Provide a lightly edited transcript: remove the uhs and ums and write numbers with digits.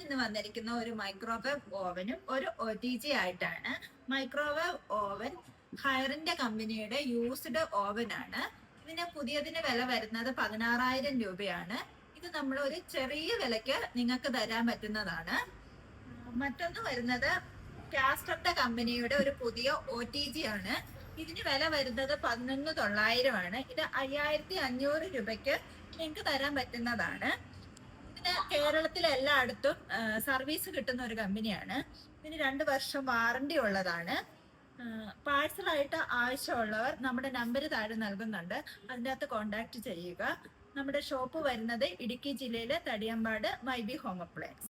ഇന്ന് വന്നിരിക്കുന്ന ഒരു മൈക്രോവേവ് ഓവനും ഒരു OTG ആയിട്ടാണ്. മൈക്രോവേവ് ഓവൻ ഹയറിന്റെ കമ്പനിയുടെ യൂസ്ഡ് ഓവൻ ആണ്. ഇതിന് പുതിയതിന് വില വരുന്നത് 16,000 രൂപയാണ്. ഇത് നമ്മൾ ഒരു ചെറിയ വിലക്ക് നിങ്ങൾക്ക് തരാൻ പറ്റുന്നതാണ്. മറ്റൊന്ന് വരുന്നത് കാസ്റ്ററിന്റെ കമ്പനിയുടെ ഒരു പുതിയ OTG ആണ്. ഇതിന് വില വരുന്നത് 11,900 ആണ്. ഇത് 5,500 രൂപയ്ക്ക് നിങ്ങൾക്ക് തരാൻ പറ്റുന്നതാണ്. ഇതിന് കേരളത്തിലെ എല്ലായിടത്തും സർവീസ് കിട്ടുന്ന ഒരു കമ്പനിയാണ്. ഇതിന് 2 വർഷം വാറണ്ടി ഉള്ളതാണ്. പാഴ്സലായിട്ട് ആവശ്യമുള്ളവർ നമ്മുടെ നമ്പർ താഴെ നൽകുന്നുണ്ട്, അതിൻ്റെ അകത്ത് കോൺടാക്ട് ചെയ്യുക. നമ്മുടെ ഷോപ്പ് വരുന്നത് ഇടുക്കി ജില്ലയിലെ തടിയമ്പാട് മൈബി ഹോം അപ്ലയൻസ്.